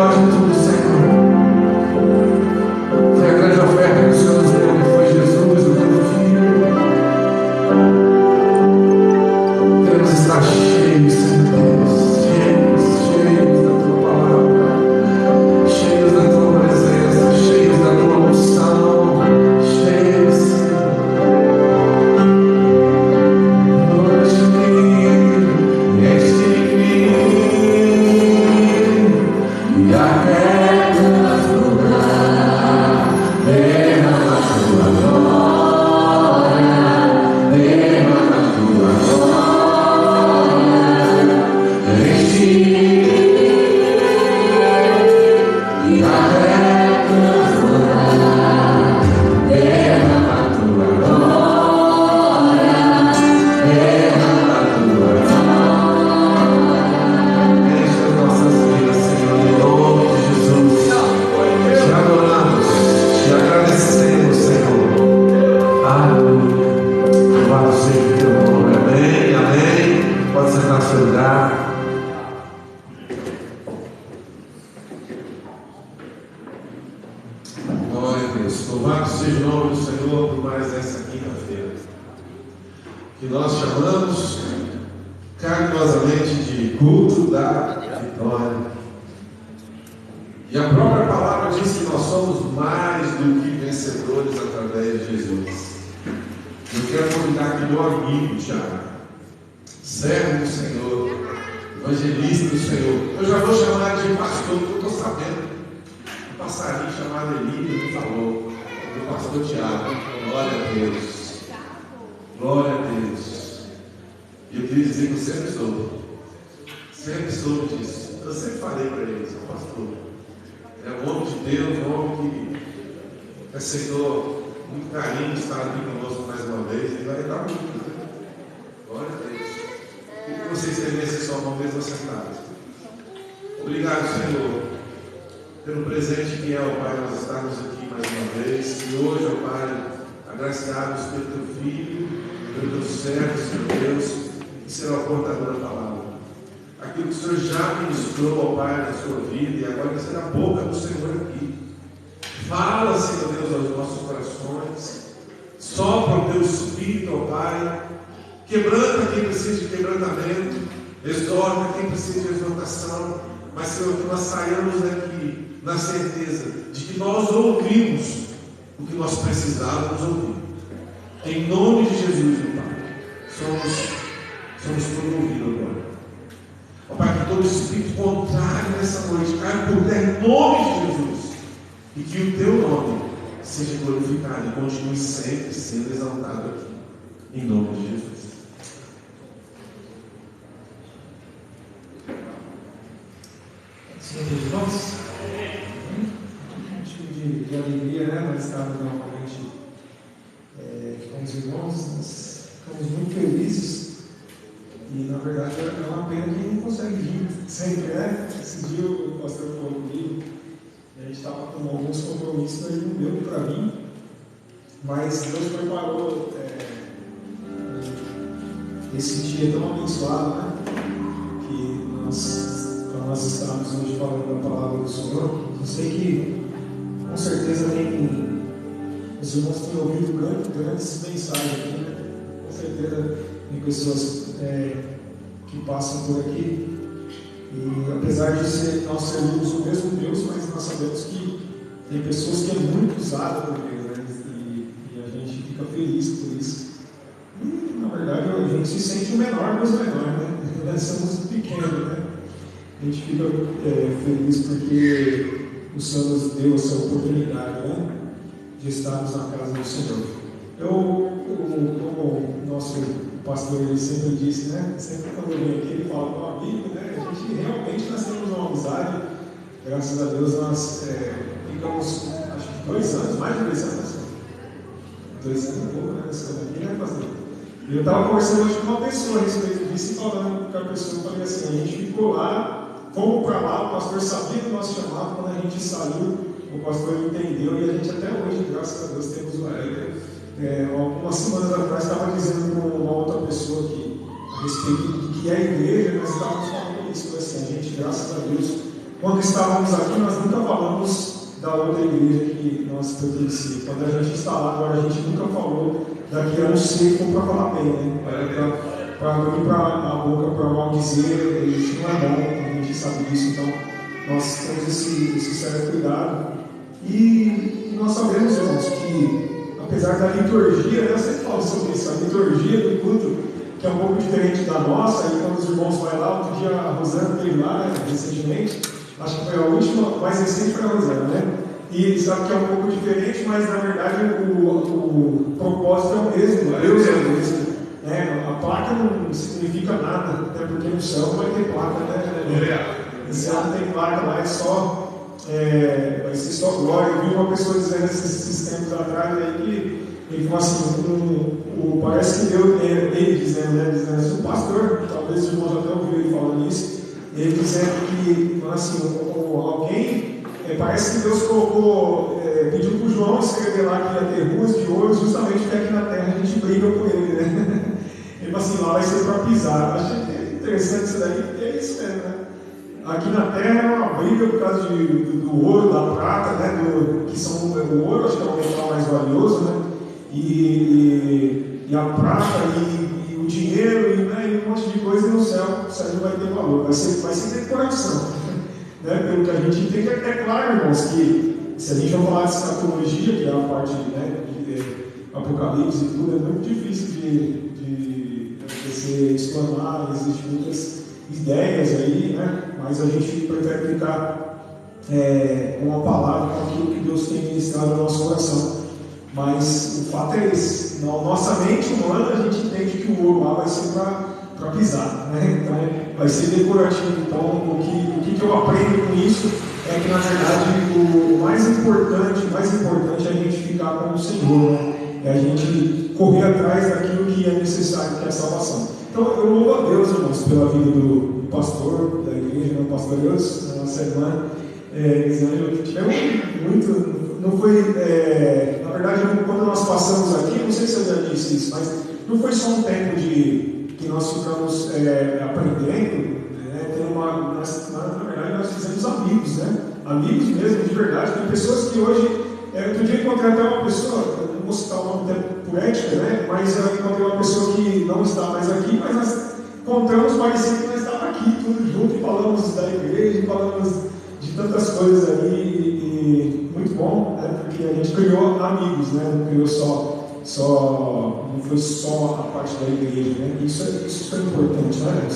melhor de tudo, Senhor, foi a grande oferta que o Senhor nos deu, que foi Jesus, o teu Filho. Queremos estar cheios, Senhor Deus, cheios da tua palavra, cheios da tua presença, cheios da tua unção, cheios, Senhor. Que nós chamamos carinhosamente de culto da vitória. E a própria palavra diz que nós somos mais do que vencedores através de Jesus. Eu quero convidar aqui meu amigo Tiago, servo do Senhor, evangelista do Senhor. Eu já vou chamar de pastor, porque eu estou sabendo. Um passarinho chamado Eli me falou, do pastor Tiago. Glória a Deus. Glória a Deus. E eu queria dizer que eu sempre soube disso. Eu sempre falei para eles, pastor, é um homem de Deus, um homem que aceitou muito carinho estar aqui conosco mais uma vez, e vai dar muito, né? Glória a Deus. Queria que vocês terminassem só uma vez sentados. Obrigado, Senhor, pelo presente que é, ó Pai, nós estarmos aqui mais uma vez. E hoje, ó Pai, agraciados pelo teu Filho, pelo teu servo, Senhor Deus, que será o portador da palavra. Aquilo que o Senhor já ministrou, ó Pai, na sua vida, e agora vai ser a boca do Senhor aqui. Fala, Senhor Deus, aos nossos corações. Sopra o teu Espírito, ó Pai. Quebranta quem precisa de quebrantamento. Exorta quem precisa de exortação. Mas, Senhor, que nós saiamos daqui na certeza de que nós ouvimos o que nós precisávamos ouvir. Em nome de Jesus, meu Pai, somos promovidos agora. Ó Pai, que todo espírito contrário nessa noite caia por terra em nome de Jesus. E que o teu nome seja glorificado e continue sempre sendo exaltado aqui. Em nome de Jesus. Senhor dos irmãos, motivo de alegria, né? Nós estamos novamente com os irmãos, nós ficamos muito felizes e na verdade é uma pena que não consegue vir sempre, né? Esse dia o pastor falou comigo, a gente estava com alguns compromissos, ele não deu para mim, mas Deus preparou esse dia tão abençoado, né? Que nós estamos hoje falando da palavra do Senhor. Eu sei que com certeza os irmãos têm ouvido grandes mensagens aqui, né? Com certeza tem pessoas que passam por aqui e apesar de nós sermos o mesmo Deus, mas nós sabemos que tem pessoas que é muito usada por Deus, né? E a gente fica feliz por isso. E na verdade a gente se sente o menor dos menores, né? Nós somos pequenos, né? A gente fica feliz porque o Senhor nos deu essa oportunidade, né, de estarmos na casa do Senhor. Como o nosso pastor ele sempre disse, né, sempre quando eu venho aqui ele fala com um amigo, né, a gente realmente nós temos uma amizade, graças a Deus nós ficamos, acho que 2 anos, mais de 2 anos, 2 anos e pouco, né, nessa aqui, né, pastor? E eu estava conversando hoje com uma pessoa a respeito disso e falando com a pessoa, eu falei assim, a gente ficou lá, fomos para lá, o pastor sabia do nosso chamado, quando a gente saiu, o pastor entendeu e a gente até hoje, graças a Deus, temos uma algumas semanas atrás estava dizendo para uma outra pessoa que, a respeito do que é a igreja, nós estávamos falando isso, assim, a gente, graças a Deus, quando estávamos aqui, nós nunca falamos da outra igreja que nós pertencíamos. Quando a gente está lá agora, a gente nunca falou daqui a não ser como para falar bem, né? Para abrir a boca para maldizer, isso não é bom, a gente sabe disso, então nós temos esse sério cuidado. E nós sabemos, irmãos, que apesar da liturgia, eu sempre falo sobre isso, a liturgia do culto, que é um pouco diferente da nossa, e quando os irmãos vão lá, outro dia a Rosana veio lá, né, recentemente, acho que foi a última, mais recente foi a Rosana, né? E sabe que é um pouco diferente, mas na verdade o propósito é o mesmo, Deus é o mesmo. Né? A placa não significa nada, até porque no céu não vai ter placa, né? No céu não tem placa lá, vai ser só glória. Eu vi uma pessoa dizendo esses tempos atrás aí que ele falou assim, parece que Deus, ele dizendo assim, o pastor, talvez os irmãos até ouviram ele falando isso, ele dizendo que assim, alguém, parece que Deus pediu para o João escrever lá que ia ter ruas de ouro, justamente porque aqui na terra a gente briga por ele, né? Ele falou assim, lá vai ser para pisar. Achei interessante isso daí, porque é isso mesmo, né? Aqui na terra é uma briga por causa do ouro, da prata, né? Que são o ouro, acho que é o metal mais valioso, né? E a prata e o dinheiro e um monte de coisa no céu, isso aí não vai ter valor, vai ser decoração. Né? Pelo que a gente entende, é claro, irmãos, que se a gente for falar de escatologia, que é a parte, né, de Apocalipse e tudo, é muito difícil de ser explanado, existem muitas ideias aí, né? Mas a gente prefere ficar com a palavra, com aquilo que Deus tem ministrado no nosso coração. Mas o fato é esse, na nossa mente humana a gente entende que o ouro lá vai ser para pisar, né? Então vai ser decorativo. Então o que eu aprendo com isso é que na verdade o mais importante é a gente ficar com o Senhor, né? É a gente correr atrás daquilo que é necessário, que é a salvação. Então eu louvo a Deus, irmãos, pela vida do pastor da igreja, do pastor Deus, da nossa irmã Elisângela. Tivemos muito. Não foi, na verdade, quando nós passamos aqui, não sei se eu já disse isso, mas não foi só um tempo que nós ficamos aprendendo, né? Na verdade, nós fizemos amigos, né? Amigos mesmo, de verdade. Tem pessoas que hoje, outro dia encontrei até uma pessoa, não vou citar o nome por ética, né? Mas eu encontrei uma pessoa que não está mais aqui, mas nós encontramos, parecia que nós estávamos aqui, tudo junto, e falamos da igreja, falamos de tantas coisas ali. Muito bom, né? Porque a gente criou amigos, né? Não criou não foi só a parte da igreja, né? Isso é importante, né?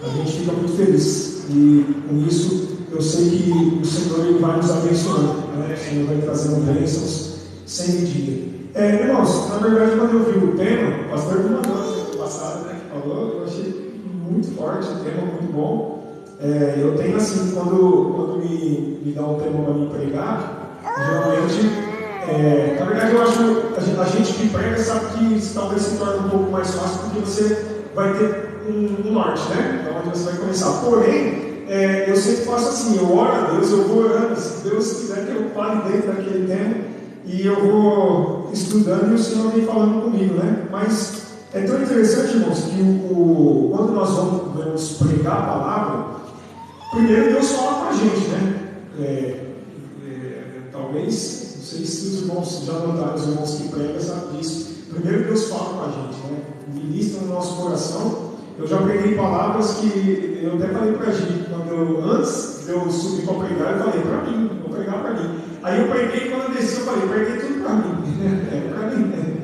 A gente fica muito feliz e com isso eu sei que o Senhor ele vai nos abençoando, né? O Senhor vai trazendo bênçãos sem medida. Irmãos, na verdade quando eu vi o tema, o pastor me mandou no passado, né? Que falou, eu achei muito forte o tema, muito bom. Eu tenho assim, quando me dá um tema para me pregar, geralmente, na verdade eu acho a gente que prega sabe que talvez se torne um pouco mais fácil porque você vai ter um norte, né? Então onde você vai começar. Porém, eu sempre faço assim, eu oro a Deus, eu vou orando, se Deus quiser que eu pare dentro daquele tema e eu vou estudando e o Senhor vem falando comigo, né? Mas é tão interessante, irmãos, que quando nós vamos pregar a palavra, primeiro Deus fala com a gente, né? Talvez, não sei se os irmãos já notaram, os irmãos que pregam sabem disso. Primeiro Deus fala com a gente, né? Ministra no nosso coração. Eu já preguei palavras que eu até falei para a gente, antes de eu subir para pregar, eu falei para mim, vou pregar para mim. Aí eu preguei, quando eu desci, eu falei, preguei tudo para mim. Para mim, né?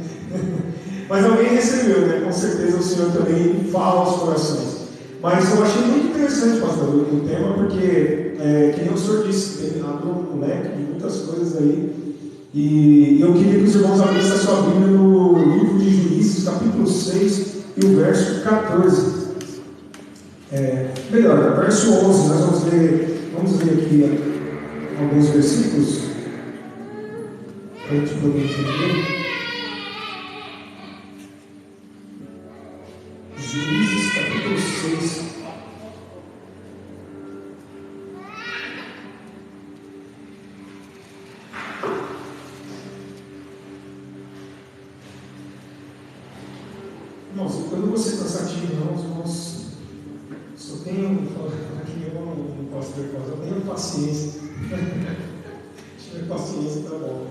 Mas alguém recebeu, né? Com certeza o Senhor também fala aos corações. Mas eu achei muito interessante, pastor, o tema, porque, que nem o senhor disse, ele abriu um leque de muitas coisas aí. E eu queria que os irmãos abrissem a sua Bíblia no livro de Juízes, capítulo 6, e o verso 14. Melhor, verso 11, nós vamos ler aqui alguns versículos, para a gente poder entender. Juízes, capítulo 6. Irmãos, eu não vou ser cansativo, não, irmãos. Só tenho aqui pastor Costa, tenha paciência. Se tiver paciência, tá bom.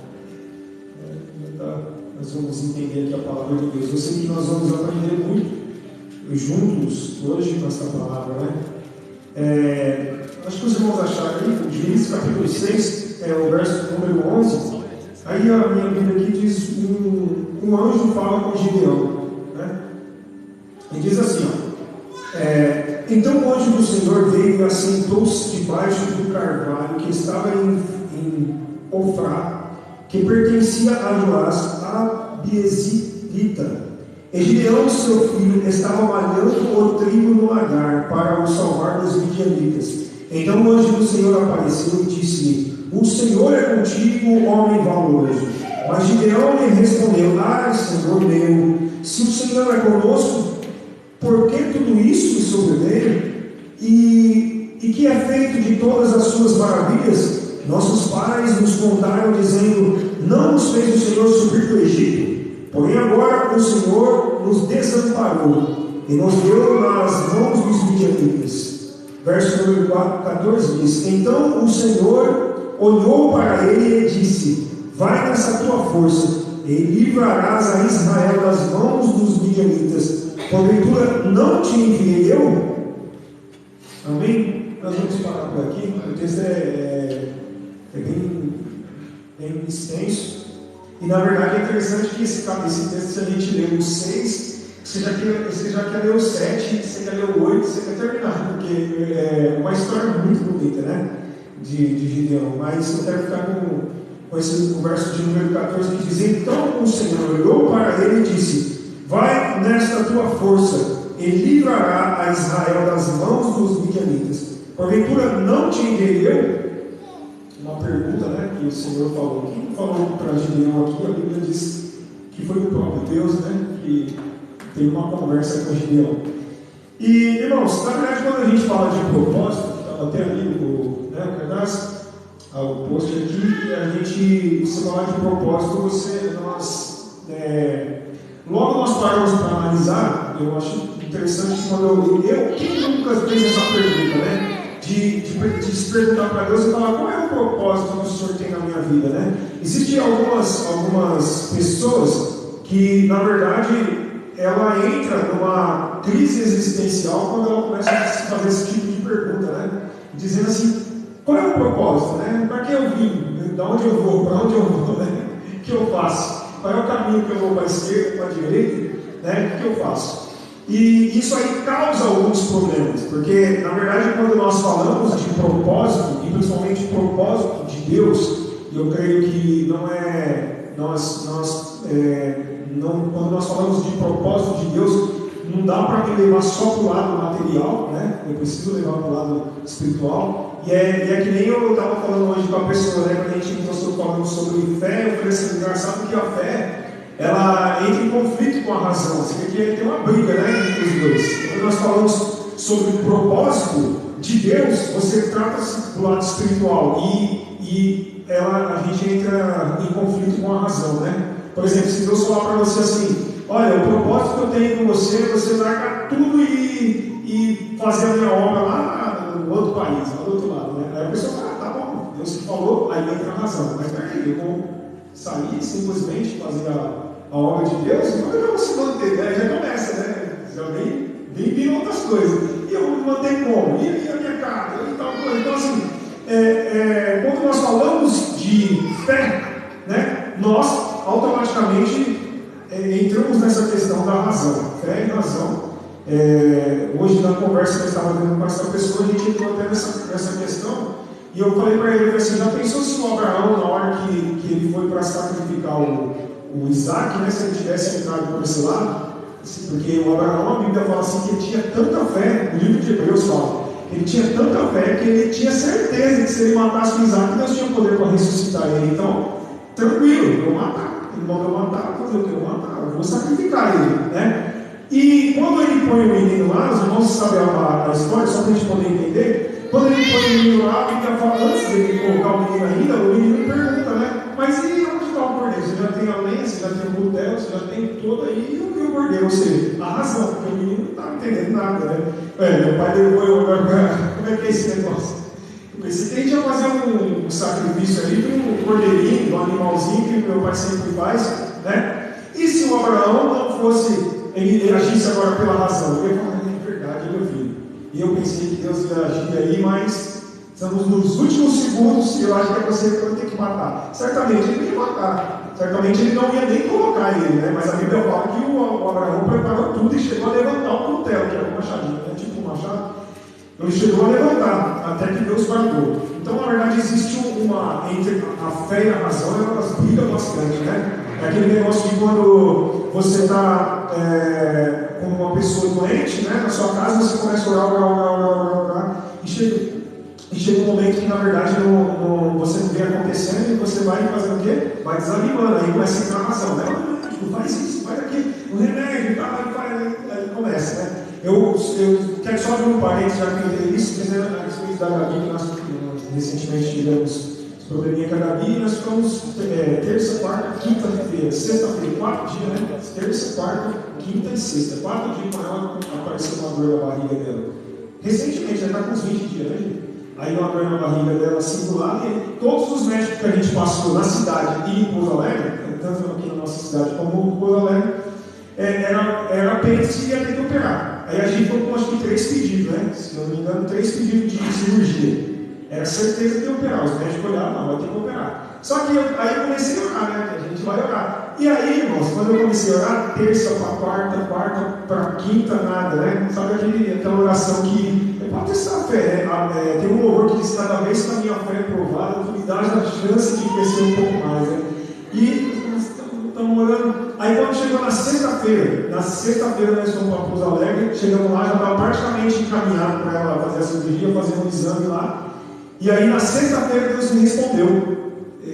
Nós vamos entender aqui a palavra de Deus. Eu sei que nós vamos aprender muito juntos hoje com essa palavra, né? Acho que os irmãos acharam aí, Gênesis capítulo 6, o verso número 11. Aí a minha Bíblia aqui diz: um anjo fala com Gideão, né? E diz assim: então o anjo do Senhor veio e assentou-se debaixo do carvalho que estava em Ofrá, que pertencia a Joás, a Biezita. E Gideão, seu filho, estava malhando o trigo no lagar para o salvar dos midianitas. Então o anjo do Senhor apareceu e disse-lhe: o Senhor é contigo, homem valoroso. Mas Gideão lhe respondeu: Senhor meu, se o Senhor é conosco, por que tudo isso me sobreveio? E que é feito de todas as suas maravilhas? Nossos pais nos contaram, dizendo: não nos fez o Senhor subir do Egito. Porém agora o Senhor nos desamparou e nos deu nas mãos dos midianitas. Verso número 14 diz: então o Senhor olhou para ele e disse: vai nessa tua força e livrarás a Israel das mãos dos midianitas. Porventura não te enviei eu? Amém? Nós vamos parar por aqui. O texto é bem extenso. E na verdade é interessante que esse texto, se a gente ler o 6, você já quer ler o 7, você quer ler o 8, você quer terminar, porque é uma história muito bonita, né? De Gideão. Mas eu quero ficar com esse verso de número 14 que diz: então o Senhor olhou para ele e disse: vai nesta tua força e livrará a Israel das mãos dos midianitas. Porventura não te enviei eu? Uma pergunta, né, que o Senhor falou. Quem falou para Gideão aqui? A Bíblia diz que foi o próprio Deus, né, que teve uma conversa com Gideão. E, irmãos, na verdade, quando a gente fala de propósito, estava até ali o post aqui, a gente, se falar de propósito, logo nós paramos para analisar. Eu acho interessante quando quem nunca fez essa pergunta, né? De se perguntar para Deus e falar: qual é o propósito que o Senhor tem na minha vida, né? Existem algumas pessoas que, na verdade, ela entra numa crise existencial quando ela começa a se fazer esse tipo de pergunta, né? Dizendo assim: qual é o propósito, né? Para que eu vim? De onde eu vou? Para onde eu vou, né? O que eu faço? Qual é o caminho que eu vou, para a esquerda, para a direita, né? O que eu faço? E isso aí causa alguns problemas, porque, na verdade, quando nós falamos de propósito, e principalmente propósito de Deus, eu creio que não é. Quando nós falamos de propósito de Deus, não dá para me levar só para o lado material, né? Eu preciso levar para o lado espiritual. E é que nem eu estava falando hoje com a pessoa, né? Quando a gente estou falando sobre fé, eu falei assim: engraçado que a fé, ela entra em conflito com a razão. Você vê que tem uma briga, né, entre os dois. Quando nós falamos sobre o propósito de Deus, você trata-se do lado espiritual e a gente entra em conflito com a razão, né? Por exemplo, se Deus falar para você assim: olha, o propósito que eu tenho com você largar tudo e fazer a minha obra lá no outro país, lá do outro lado, né? Aí a pessoa fala: tá bom, Deus que falou, aí entra a razão. Mas peraí, eu vou sair simplesmente fazer a obra de Deus? Não, eu vou se manter, né? Já começa, né? Já vem vindo outras coisas. E eu vou me manter como? E a minha casa? E tal coisa. Então, assim, quando nós falamos de fé, né, nós automaticamente entramos nessa questão da razão. Fé e razão. Hoje, na conversa que eu estava tendo com essa pessoa, a gente entrou até nessa questão. E eu falei para ele assim: já pensou se o Abraão, na hora que ele foi para sacrificar o Isaac, né, se ele tivesse entrado por esse lado? Porque o Abraão, a Bíblia fala assim que ele tinha tanta fé, o livro de Hebreus fala, ele tinha tanta fé que ele tinha certeza que se ele matasse o Isaac, Deus tinha poder para ressuscitar ele. Então, tranquilo, eu vou matar. Ele mandou matar, fazer o que? Eu vou matar, eu vou sacrificar ele, né? E quando ele põe o menino lá, os irmãos sabem a história, só para a gente poder entender. Quando ele põe o menino lá, a Bíblia fala, antes dele colocar o menino ainda, o menino pergunta, né? Mas e onde está o cordeiro? Você já tem a lenha, você já tem o cutelo, você já tem tudo aí, e o cordeiro? Ou seja, a razão, porque o menino não está entendendo nada, né? Meu pai levou eu agora, como é que é esse negócio? Eu pensei que a gente ia fazer um sacrifício ali de um cordeirinho, um animalzinho que o meu pai sempre faz, né? E se o Abraão não fosse, ele agisse agora pela razão? Eu ia falar, é verdade, meu filho. E eu pensei que Deus ia agir aí, mas estamos nos últimos segundos e eu acho que você vai ter que matar. Certamente ele ia matar. Certamente ele não ia nem colocar ele, né? Mas a Bíblia fala que o Abraão preparou tudo e chegou a levantar o cutelo, que era um machadinho, né? Tipo um machado. Ele chegou a levantar, até que Deus guardou. Então, na verdade, existe entre a fé e a razão, elas brigam bastante, né? É aquele negócio de quando você está com uma pessoa doente, né? Na sua casa, você começa a orar, e chega um momento que, na verdade, você não vê acontecendo e você vai fazer o quê? Vai desanimando, aí começa a entrar a razão, né? Não faz isso, faz aquilo, o remédio, aí começa, né? Eu quero só abrir um parênteses, já que eu entendi isso, dizendo a respeito da Gabi, que nós recentemente tivemos probleminha com a Gabi, nós ficamos terça, quarta, quinta-feira, sexta-feira, 4 dias, né? Terça, quarta, quinta e sexta, 4 dias com ela, apareceu uma dor na barriga dela. Recentemente, ela está com uns 20 dias, né, gente? Aí uma dor na barriga dela, assim do lado, e todos os médicos que a gente passou na cidade e em Pouso Alegre, tanto aqui na nossa cidade como em Pouso Alegre, era apenas que ia ter que operar. Aí a gente foi com acho que 3 pedidos, né? Se não me engano, 3 pedidos de cirurgia. Era certeza que ia operar. Os médicos olharam, não, vai ter que operar. Só que aí eu comecei a orar, né? A gente vai orar. E aí, irmãos, quando eu comecei a orar, terça para quarta para quinta, nada, né? Sabe aquela oração que pode ter essa fé, né? Tem um louvor que diz: cada vez que a minha fé é provada, tu me dás a chance de crescer um pouco mais, né? E estamos orando. Aí quando chegou na sexta-feira nós fomos para Pouso Alegre, chegamos lá, já estava praticamente encaminhado para ela fazer a cirurgia, fazer um exame lá. E aí na sexta-feira Deus me respondeu.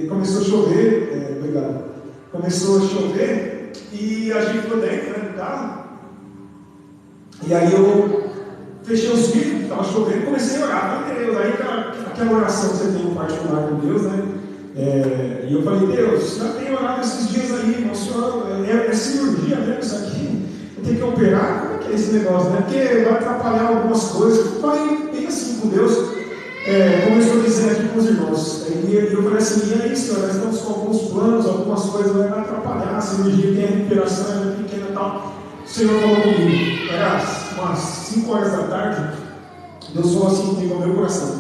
Começou a chover, obrigado. Começou a chover e a gente foi dentro, né, do carro. E aí eu fechei os vidros, estava chovendo, e comecei a orar. Meu Deus, aí aquela oração que você tem em particular com Deus, né? E eu falei: Deus, já tenho orado esses dias aí, meu Senhor, é cirurgia mesmo isso aqui? Eu tenho que operar? Como é que é esse negócio, né? Porque vai atrapalhar algumas coisas. Eu falei bem assim com Deus, como eu estou dizendo aqui com os irmãos. E eu falei assim: e aí, Senhor, nós estamos com alguns planos, algumas coisas vai atrapalhar, a cirurgia tem a recuperação, é pequena e tal. O Senhor falou comigo, era umas 5 horas da tarde, Deus falou assim comigo ao meu coração.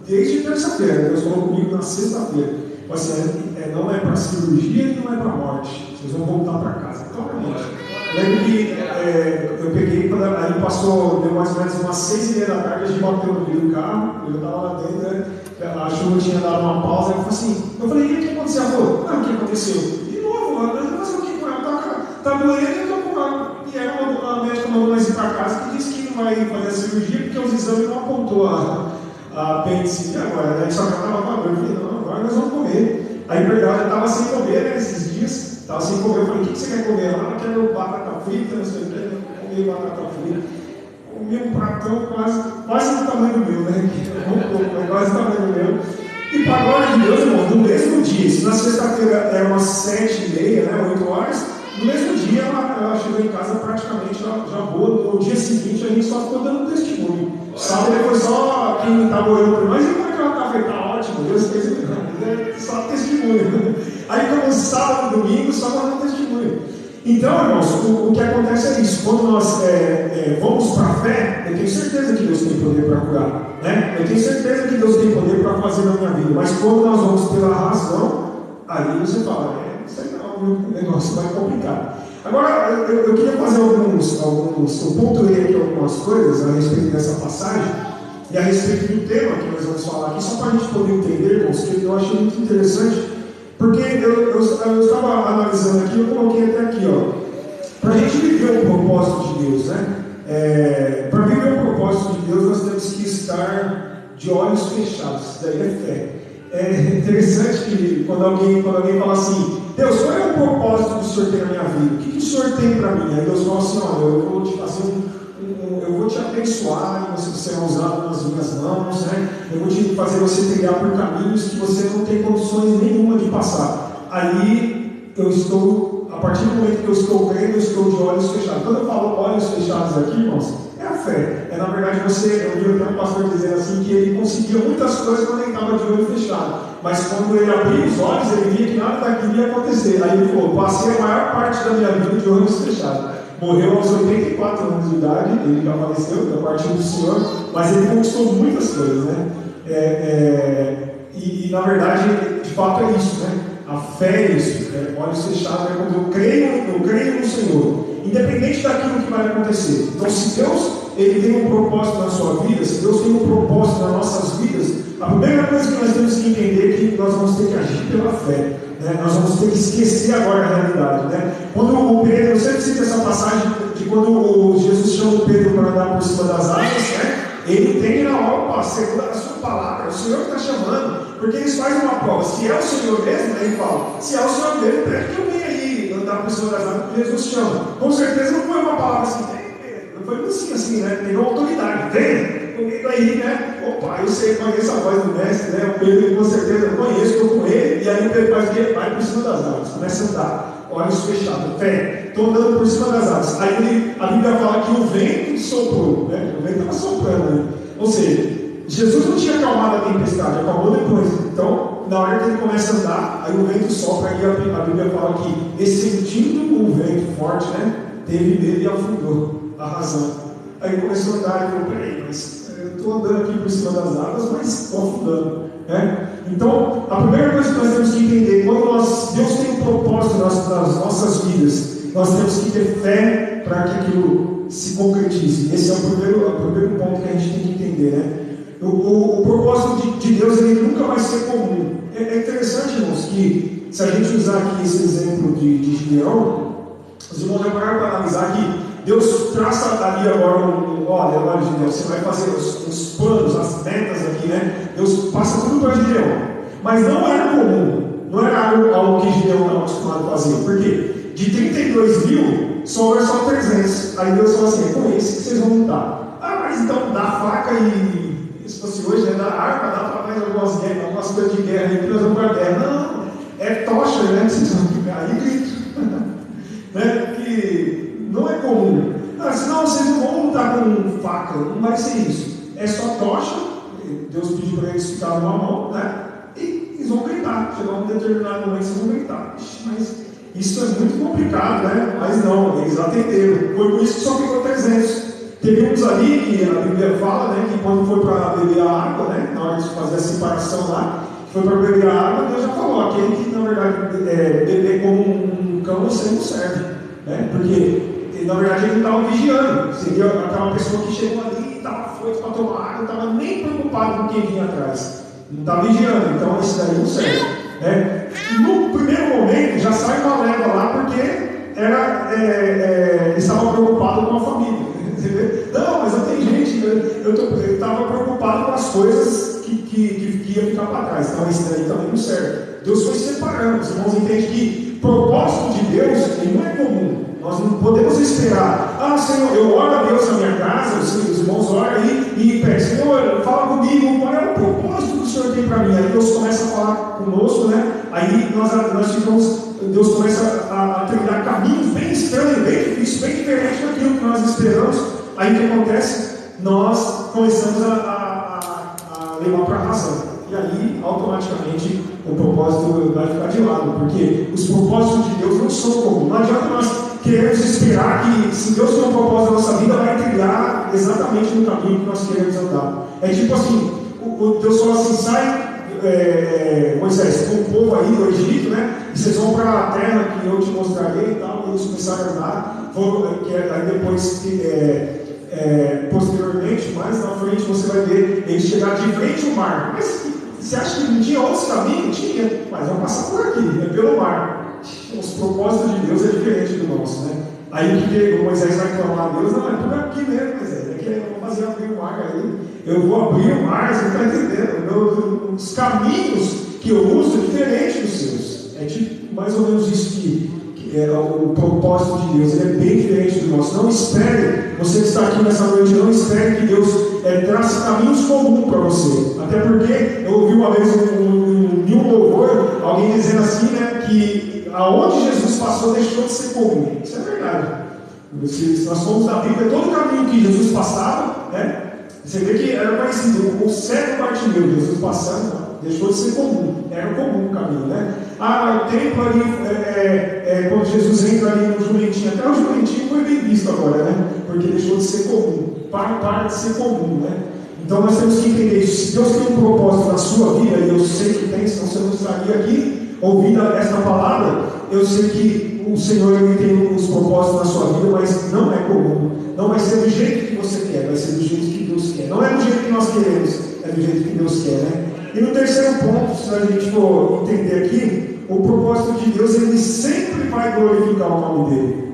Desde terça-feira, Deus falou comigo na sexta-feira. Assim, não é para cirurgia e não é para morte. Vocês vão voltar para casa. Claramente. Lembro que eu peguei, aí passou, deu mais ou menos umas 6h30 da tarde, a gente bateu no vidro do carro, eu já estava lá dentro, né? A chuva tinha dado uma pausa, eu falei: e o que aconteceu? Ela falou: o que aconteceu? De novo, eu vou fazer o que com ela? Tá doendo e eu estou com ela. E aí a médica mandou nós ir para casa, que disse que não vai fazer a cirurgia, porque os exames não apontou a apendicite agora, né? Só que ela estava com a dor. Eu falei: não, agora nós vamos comer. Aí, verdade, eu estava sem comer, né, esses dias. Estava sem comer. Eu falei: o que você quer comer? Ela: quero batata frita, não sei o que. Eu comi batata frita. Comi um pratão quase do tamanho do meu, né? Mas quase do tamanho do meu. E para a glória de Deus, irmão, no mesmo dia, se na sexta-feira era umas 7h30, né, 8 horas, no mesmo dia ela chegou em casa praticamente já boa. No dia seguinte a gente só ficou dando testemunho. Sábado foi só quem estava orando por nós, e como é que ela estava? Está ótimo, Deus fez o milagre, só testemunho. Aí como sábado e domingo, só dando testemunho. Então, irmãos, o que acontece é isso. Quando nós vamos para a fé, eu tenho certeza que Deus tem poder para curar, né? Eu tenho certeza que Deus tem poder para fazer na minha vida. Mas quando nós vamos pela razão, aí você fala: isso aí não, o negócio vai complicar. Agora, eu queria fazer eu pontuei aqui algumas coisas a respeito dessa passagem e a respeito do tema que nós vamos falar aqui, só para a gente poder entender, irmãos, que eu achei muito interessante, porque eu estava analisando aqui, eu coloquei até aqui, para a gente viver o propósito de Deus, né? Para viver o propósito de Deus, nós temos que estar de olhos fechados, isso daí é fé. É interessante que quando alguém fala assim: Deus, qual é o propósito que o Senhor tem na minha vida? O que o Senhor tem para mim? Aí Deus fala assim: olha, eu vou te fazer eu vou te abençoar, e você será usado nas minhas mãos, né? Eu vou te fazer você trilhar por caminhos que você não tem condições nenhuma de passar. Aí eu estou, a partir do momento que eu estou crendo, eu estou de olhos fechados. Quando eu falo olhos fechados aqui, irmãos, é a fé. Na verdade, eu vi até um pastor dizendo assim, que ele conseguia muitas coisas quando ele estava de olho fechado. Mas quando ele abria os olhos, ele via que nada daquilo ia acontecer. Aí ele falou, passei a maior parte da minha vida de olhos fechados. Morreu aos 84 anos de idade, ele já faleceu, da parte do Senhor, mas ele conquistou muitas coisas, né? E na verdade, de fato é isso, né? A fé é isso, olhos fechados é quando eu creio no Senhor, independente daquilo que vai acontecer. Então, se Deus ele tem um propósito na sua vida, se Deus tem um propósito nas nossas vidas, a primeira coisa que nós temos que entender é que nós vamos ter que agir pela fé. Nós vamos ter que esquecer agora a realidade. Quando o Pedro, eu sempre cito essa passagem de quando Jesus chama o Pedro para andar por cima das águas, ele entende na hora, segundo a sua palavra, é o Senhor que está chamando, porque eles fazem uma prova, se é o Senhor mesmo, ele fala, se é o Senhor mesmo, pede que eu venha aí andar por cima das águas, porque Jesus chama. Com certeza não foi uma palavra assim, não foi assim, Tem uma autoridade, vem aí, Opa, eu sei, conheço a voz do mestre, O Pedro, com certeza, eu conheço, estou com ele, e aí o Pedro faz o quê? Vai por cima das águas, começa a andar, olhos fechados, fé, estou andando por cima das águas. Aí a Bíblia fala que o vento soprou, O vento estava soprando, Ou seja, Jesus não tinha acalmado a tempestade, acalmou depois. Então, na hora que ele começa a andar, aí o vento sopra, e a Bíblia fala que, sentindo o vento forte, teve medo e afundou, arrasando. Aí começou a andar e falou, peraí, mas eu estou andando aqui por cima das águas, mas estou afundando. Então, a primeira coisa que nós temos que entender, quando Deus tem um propósito nas nossas vidas, nós temos que ter fé para que aquilo se concretize. Esse é o primeiro ponto que a gente tem que entender, O propósito de Deus, ele nunca vai ser comum. É interessante, irmãos, que se a gente usar aqui esse exemplo de Gideão, os irmãos já pararam para analisar que Deus traça ali agora olha, Gideão, você vai fazer os planos, as metas aqui, Deus passa tudo para Gideão. Mas não era comum, não era algo que Gideão estava acostumado a fazer. Por quê? De 32 mil, sobra só 300. Aí Deus falou assim, é com esse que vocês vão lutar. Mas então dá faca e, se fosse hoje, dá arma, dá para mais algumas coisas de guerra aí que nós vamos para a guerra. Não, é tocha, que vocês vão ficar aí grito. Que não é comum. Senão vocês não vão lutar com faca, não vai ser isso. É só tocha, Deus pediu para eles ficarem numa mão, e eles vão gritar. Chegar um determinado momento, vocês vão gritar. Mas isso é muito complicado, Mas não, eles atenderam. Foi por isso que só ficou 300. Teve uns ali que a Bíblia fala, que quando foi para beber a água, na hora de fazer a separação lá, foi para beber a água, Deus já falou, aquele que na verdade beber como um cão, você não serve, porque na verdade ele não estava vigiando. Seria aquela pessoa que chegou ali e estava foito para tomar água, não estava nem preocupado com quem vinha atrás, não estava vigiando, então esse daí não serve. No primeiro momento já sai uma leva lá porque ele estava preocupado com a família. Não, mas eu tenho gente, eu estava preocupado com as coisas que ia ficar para trás, então esse daí também não serve. Deus foi separando. Os irmãos entendem que o propósito de Deus ele não é comum. Nós não podemos esperar, Senhor, eu oro a Deus na minha casa, os irmãos oram aí e pedem, Senhor, fala comigo, qual é o propósito que o Senhor tem para mim? Aí Deus começa a falar conosco, Aí nós ficamos, Deus começa a trilhar caminhos bem estranhos, bem difíceis, bem diferentes daquilo que nós esperamos. Aí o que acontece? Nós começamos a levar para a razão. E aí, automaticamente, o propósito vai ficar de lado, porque os propósitos de Deus não são comuns. Não adianta nós queremos esperar que, se Deus tem um propósito na nossa vida, vai trilhar exatamente no caminho que nós queremos andar. É tipo assim, Deus falou assim, sai, Moisés, com o povo aí do Egito, e vocês vão para a terra que eu te mostrarei e tal, e eles começaram a andar, aí depois, posteriormente, mais na frente, você vai ver eles chegar de frente ao mar. Mas você acha que não tinha outros caminhos? Tinha, mas vão passar por aqui, pelo mar. Os propósitos de Deus é diferente do nosso, Aí o que Moisés vai clamar a Deus? Não, é por aqui mesmo, Moisés. É que eu vou fazer abrir o mar aí. Eu vou abrir o mar, você está entendendo? Os caminhos que eu uso é diferente dos seus. É tipo mais ou menos isso que é o propósito de Deus. Ele é bem diferente do nosso. Não espere, você que está aqui nessa noite, não espere que Deus trace caminhos comuns para você. Até porque eu ouvi uma vez em um louvor alguém dizendo assim, que aonde Jesus passou deixou de ser comum. Isso é verdade. Se nós formos da Bíblia, todo o caminho que Jesus passava, né? Você vê que era parecido, o cego Bartimeu, Jesus passando, deixou de ser comum, era comum o caminho, né? O templo ali, quando Jesus entra ali no jumentinho, até o jumentinho foi bem visto agora, né? Porque deixou de ser comum, para de ser comum, né? Então nós temos que entender isso. Se Deus tem um propósito na sua vida, e eu sei que tem, senão você não estaria aqui ouvindo esta palavra, eu sei que o Senhor tem os propósitos na sua vida, mas não é comum. Não vai ser do jeito que você quer, vai ser do jeito que Deus quer. Não é do jeito que nós queremos, é do jeito que Deus quer, né? E no terceiro ponto, se a gente for entender aqui, o propósito de Deus, ele sempre vai glorificar o nome dele.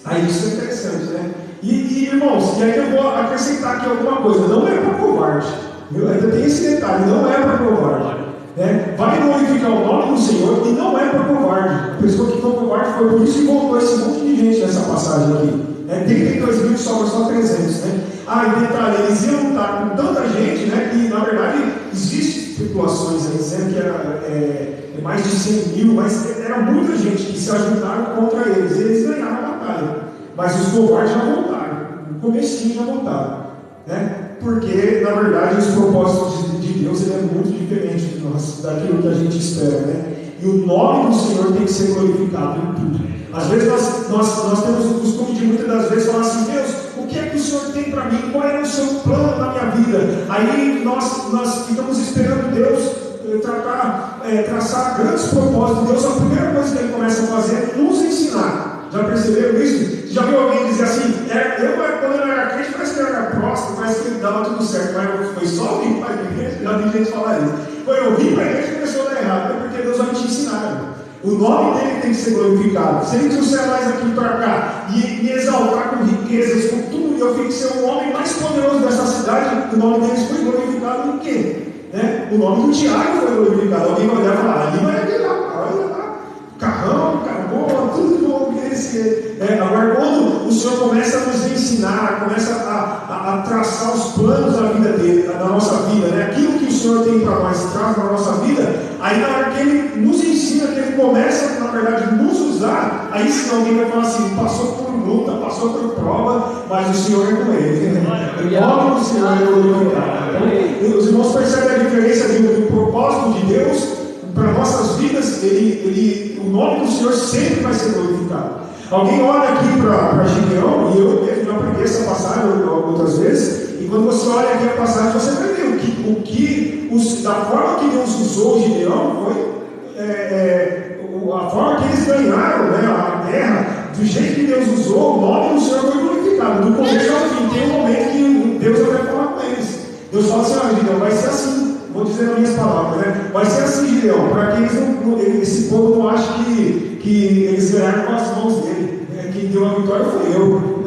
Aí isso é interessante, né? E irmãos, e aí eu vou acrescentar aqui alguma coisa, não é para covarde, viu? Ainda tem esse detalhe, não é para covarde, né? Vai glorificar o nome do Senhor e não é para covarde. A pessoa que foi covarde foi por isso que voltou esse monte de gente nessa passagem aqui. 32 mil sobra só 300, né? E detalhe, eles iam lutar com tanta gente, né? Que na verdade existem especulações aí dizendo que era mais de 100 mil, mas era muita gente que se ajuntaram contra eles. Eles ganharam a batalha, mas os covardes já voltaram, no comecinho já voltaram, né? Porque na verdade os propósitos de Deus ele é muito diferente de nós, daquilo que a gente espera, né? E o nome do Senhor tem que ser glorificado em tudo. Às vezes nós temos o costume de muitas das vezes falar assim: Deus, o que é que o Senhor tem para mim? Qual é o seu plano na minha vida? Aí nós ficamos esperando Deus traçar grandes propósitos. Deus, a primeira coisa que Ele começa a fazer é nos ensinar. Já perceberam isso? Já viu alguém dizer assim: quando eu era crente, parece que eu era próximo, parece que dava tudo certo, mas foi só vir para a igreja? Já vi gente falar isso. Foi eu vim para a igreja e começou a dar errado. É porque Deus vai te ensinar. O nome dele tem que ser glorificado. Se ele trouxer mais aqui para cá e me exaltar com riquezas, com tudo, e eu fico ser o homem mais poderoso dessa cidade, o nome deles foi glorificado em quê? Né? O nome do Tiago foi glorificado. Alguém vai olhar e falar: ali vai virar, olha lá, carrão, carboa, tudo bom. Agora, quando o Senhor começa a nos ensinar, começa a traçar os planos da vida dele, da nossa vida, né? Aquilo que o Senhor tem para nós, traz para a nossa vida, aí na hora que Ele nos ensina, que Ele começa, na verdade, nos usar, aí sim alguém vai falar assim: passou por luta, passou por prova, mas o Senhor é com ele. O nome do Senhor é glorificado. Então, os irmãos percebem a diferença do propósito de Deus para nossas vidas. O nome do Senhor sempre vai ser glorificado. Alguém olha aqui para Gideão, e eu mesmo já preguei essa passagem outras vezes, e quando você olha aqui a passagem, você vai ver da forma que Deus usou o Gideão foi a forma que eles ganharam, né, a terra, do jeito que Deus usou, o nome do Senhor foi glorificado. Do começo ao fim, tem um momento que Deus vai falar com eles. Deus fala assim: Gideão, vai ser assim. Vou dizer nas minhas palavras, né? Vai ser assim, Gideão, para que esse povo não ache que eles ganharam com as mãos dele. Quem deu a vitória foi eu.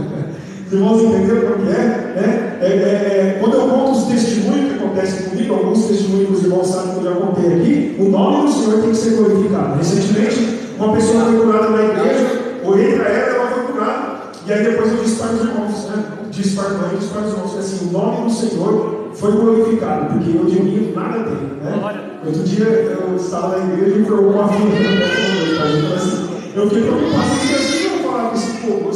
Os irmãos entenderam o que é? Quando eu conto os testemunhos que acontecem comigo, alguns testemunhos que os irmãos sabem que eu já contei aqui, o nome do Senhor tem que ser glorificado. Recentemente, uma pessoa foi curada na igreja, orei para ela foi curada, e aí depois eu disse para os irmãos, né? Disse para os irmãos, assim: o nome do Senhor foi glorificado, porque eu de mim nada tenho, né? Outro dia eu estava na igreja e foi uma filha, eu fiquei preocupado com assim, eu vou falar com esse povo,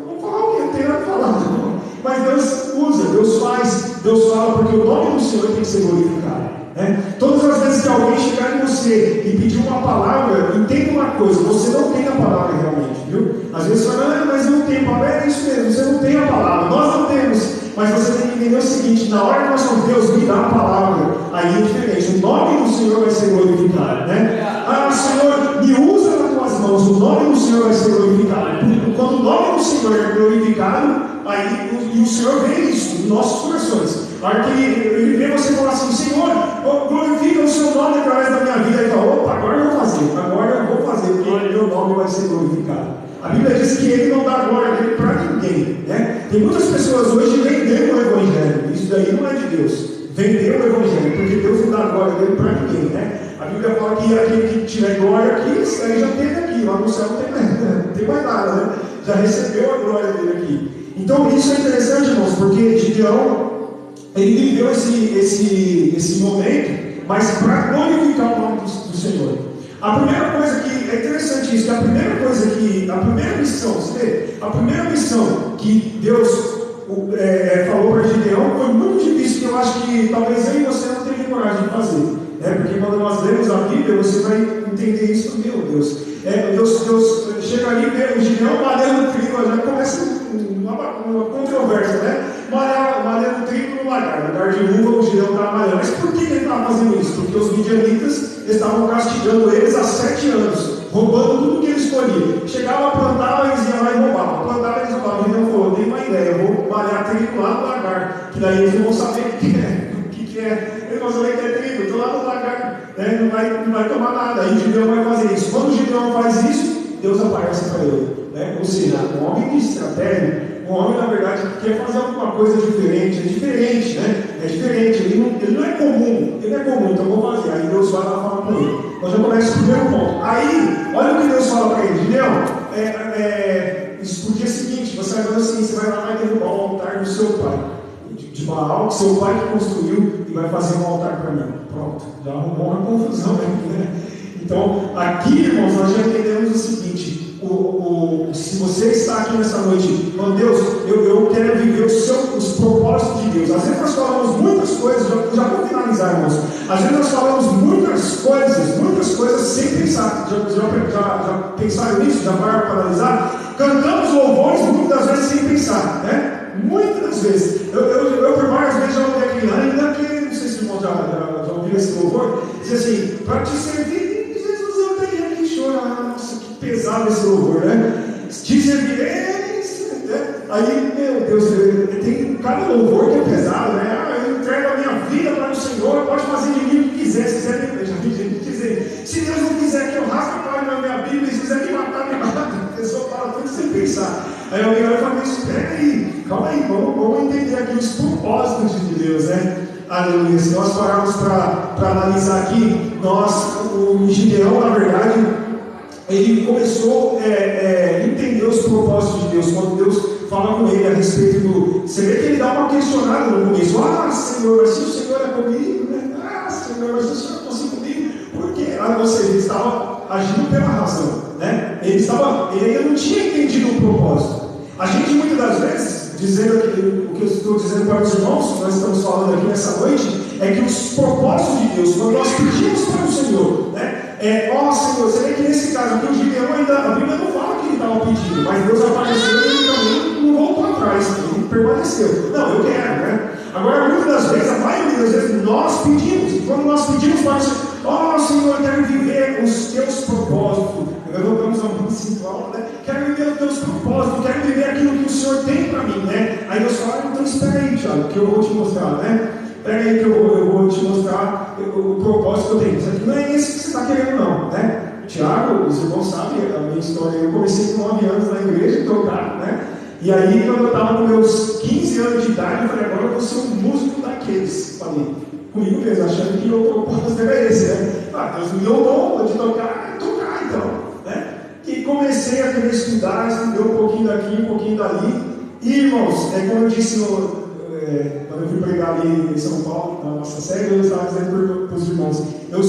vou falar o que? Não tem nada para falar, não. Mas Deus usa, Deus faz, Deus fala, porque o nome do Senhor tem que ser glorificado, né? Todas as vezes que alguém chegar em você e pedir uma palavra, entenda uma coisa: você não tem a palavra realmente, viu? Às vezes você fala: mas eu não tenho palavra. É isso mesmo, você não tem a palavra, nós não temos. Mas você tem que entender o seguinte: na hora que nós falamos, Deus me dá a palavra, aí é diferente. O nome do Senhor vai ser glorificado, né? Senhor, me usa nas tuas mãos, o nome do Senhor vai ser glorificado. Quando o nome do Senhor é glorificado, aí e o Senhor vê isso em nossos corações. A hora que ele vê você falar assim: Senhor, glorifica o seu nome através da minha vida. Ele fala: opa, agora eu vou fazer, porque o meu nome vai ser glorificado. A Bíblia diz que ele não dá glória dele para ninguém, né? Tem muitas pessoas hoje vendendo o Evangelho. Isso daí não é de Deus. Vender o Evangelho, porque Deus não dá glória dele para ninguém, né? A Bíblia fala que aquele que tiver glória aqui, isso aí já teve aqui. Lá no céu não tem mais nada, né? Já recebeu a glória dele aqui. Então isso é interessante, irmãos, porque Gideão, ele viveu esse momento, mas para glorificar o nome do Senhor. A primeira coisa que é interessante isso, que a primeira missão, você vê, a primeira missão que Deus falou para Gideão foi muito difícil, que eu acho que talvez eu e você não teria coragem de fazer. Porque quando nós lemos a Bíblia, você vai entender isso, meu Deus. Deus chega ali, vê o Gideão malhando trigo, já começa uma controvérsia, né? Malhando trigo no lagar. No lugar de uva, o Gideão estava malhando. Mas por que ele estava fazendo isso? Porque os midianitas estavam castigando eles há 7 anos, roubando tudo que eles colhiam. Chegava, plantava, eles iam lá e roubavam. Plantava, eles roubavam. O Gideão falou: tenho uma ideia, eu vou malhar trigo lá no lagar, que daí eles não vão saber o que é. Ele não sabe que é trigo, estou lá no lagar, né? não vai tomar nada. Aí o Gideão vai fazer isso. Quando o Gideão faz isso, Deus aparece para ele. Né? Ou seja, um homem de estratégia, um homem, na verdade, que quer fazer alguma coisa diferente, é diferente, né? É diferente, ele não é comum, então vou fazer. Aí Deus vai lá e fala com ele. Nós já começa o primeiro ponto. Aí, olha o que Deus fala para ele: Gideão, isso por dia seguinte, você vai fazer o seguinte, você vai lá e vai derrubar o altar do seu pai, de Baal, que seu pai que construiu, e vai fazer um altar para mim. Pronto, já arrumou uma confusão aqui, né? Então, aqui, irmãos, nós já entendemos o seguinte: se você está aqui nessa noite, oh Deus, eu quero viver os propósitos de Deus. Às vezes nós falamos muitas coisas, já vou finalizar, irmãos. Às vezes nós falamos muitas coisas sem pensar. Já pensaram nisso? Já vai analisar? Cantamos louvores muitas vezes sem pensar, né? Muitas vezes. Eu por várias vezes já ouvi aqui, ainda que, não sei se o irmão já ouviu esse louvor, diz assim: para te servir, Jesus, eu tenho aqui chorar. Nossa, que pesado esse louvor, né? Te servireis, né? Aí, meu Deus, tem cada louvor que é pesado, né? Eu entrego a minha vida para o Senhor, pode fazer de mim o que quiser. Se quiser me dizer, se Deus não quiser que eu rasgue a página da minha Bíblia, se quiser me matar, me mata. A pessoa fala tudo sem pensar. Aí alguém vai falar: espera aí, calma aí, vamos entender aqui os propósitos de Deus, né? Aleluia. Se nós pararmos para analisar aqui, o Gideão, na verdade, ele começou a entender os propósitos de Deus. Quando Deus fala com ele a respeito do... Você vê que ele dá uma questionada no começo: Senhor, mas se o Senhor é comigo, né? Senhor, mas se o Senhor não fosse comigo, por quê? Ou seja, ele estava agindo pela razão, né? Ele ainda não tinha entendido o propósito. A gente, muitas das vezes, dizendo o que eu estou dizendo para os irmãos, que nós estamos falando aqui nessa noite, é que os propósitos de Deus, quando nós pedimos para o Senhor, né? Senhor, você vê que nesse caso aqui, o Gideão ainda, a Bíblia não fala que ele estava pedindo, mas Deus apareceu e ele também não voltou atrás, ele permaneceu. Não, eu quero, né? Agora, muitas das vezes, a maioria das vezes, nós pedimos, e quando nós pedimos para o Senhor: Senhor, eu quero viver os teus propósitos. Levantamos a mão assim, né? Quero viver os teus propósitos, quero viver aquilo que o Senhor tem para mim, né? Aí Deus fala: então espera aí, Tiago, que eu vou te mostrar, né? Espera aí que eu vou te mostrar o propósito que eu tenho. Isso aqui não é esse que você está querendo, não, né? Tiago, os irmãos sabem a minha história. Eu comecei com 9 anos na igreja a tocar, né? E aí, quando eu estava com meus 15 anos de idade, eu falei: agora eu vou ser um músico daqueles. Falei comigo mesmo, achando que o propósito era esse, né? Deus me deu o dom de tocar então. E comecei a querer estudar, estudei um pouquinho daqui, um pouquinho dali. E, irmãos, como eu disse quando eu fui pregar ali em São Paulo, na nossa sede, eu estava dizendo para os irmãos: eu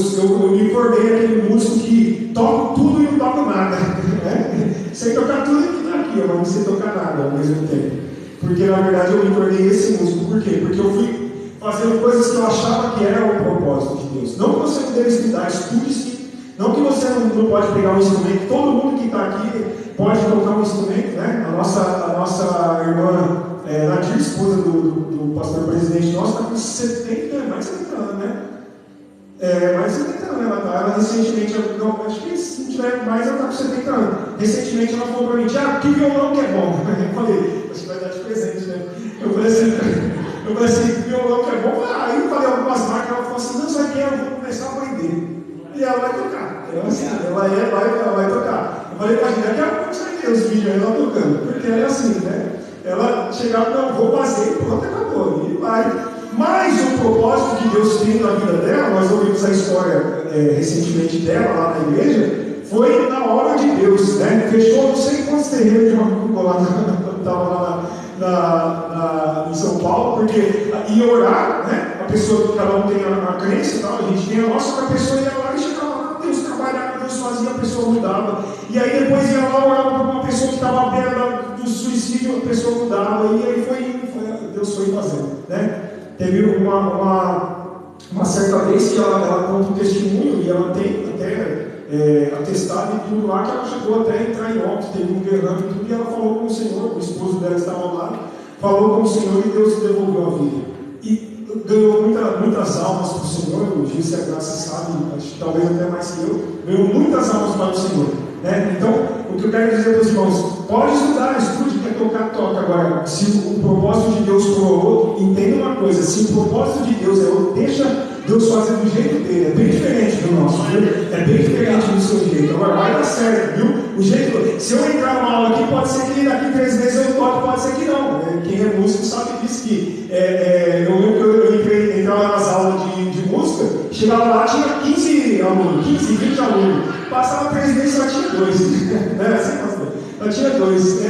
me formei aquele músico que toca tudo e não toca nada, né? Sei tocar tudo que está aqui, mas não sei tocar nada ao mesmo tempo. Porque, na verdade, eu me tornei esse músico. Por quê? Porque eu fui fazendo coisas que eu achava que era o propósito de Deus. Não que você não deve estudar, estude-se. Não que você não pode pegar um instrumento, todo mundo que está aqui pode tocar um instrumento, né? A nossa irmã Nadir, esposa do pastor presidente nosso, está com 70, mais de 70 anos, né? Mais de 70 anos ela recentemente, acho que se não tiver mais, ela está com 70 anos. Recentemente ela falou para mim: Tiago, que violão que é bom? Eu falei: acho que vai dar de presente, né? Eu falei assim, que violão que é bom? Aí eu falei algumas marcas, ela falou assim: não, isso aqui eu vou começar a aprender. E ela vai tocar. Ela vai tocar. Eu falei: imagina, daqui a pouco você vai ver os vídeos dela tocando. Porque ela é assim, né? Ela chegava: não, vou fazer, pronto, acabou. E vai. Mas o propósito que Deus tem na vida dela, nós ouvimos a história recentemente dela lá na igreja, foi na obra de Deus, né? Fechou não sei quantos terrenos de Macumba lá, estava lá em São Paulo, porque ia orar, né? A pessoa, cada um tem a crença e tal, a gente tem a nossa, a pessoa ia lá e chegava lá, Deus trabalhava, Deus fazia, a pessoa mudava depois ia lá orar para uma pessoa que estava à beira do suicídio, a pessoa mudava, e aí Deus foi fazendo, né? Teve uma certa vez que ela conta um testemunho, e ela tem até atestado e tudo lá, que ela chegou até a entrar em óbito, teve um derrame e tudo, e ela falou com o Senhor, o esposo dela estava lá, falou com o Senhor e Deus devolveu a vida. E ganhou muitas almas para o Senhor. O Gil, se a graça sabe, acho que talvez até mais que eu, ganhou muitas almas para o Senhor, né? Então, o que eu quero dizer para os irmãos, pode estudar, estude, quer tocar, toca. Agora, se o propósito de Deus for outro, entenda uma coisa: se o propósito de Deus é outro, deixa Deus fazer do jeito dele, é bem diferente do nosso, viu? É bem diferente do seu jeito. Agora, vai dar certo, viu? O jeito, se eu entrar numa aula aqui, pode ser que daqui 3 meses eu toque, pode ser que não. Quem é músico sabe disso, que eu lembro que eu entrava nas aulas de música, chegava lá, tinha 15 alunos, 15, 20 alunos. Passava 3 meses, só tinha 2. Né? Assim, pastor? Só tinha 2.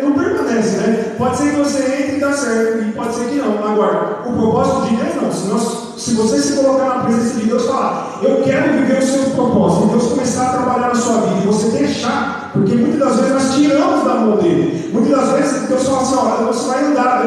Não permanece, né? Pode ser que você entre e dá certo, e pode ser que não. Agora, o propósito de Deus não. Se você se colocar na presença de Deus e falar, eu quero viver o seu propósito, e Deus começar a trabalhar na sua vida, e você deixar, porque muitas das vezes nós tiramos da mão dele. Muitas das vezes Deus fala assim, ó, você vai andar,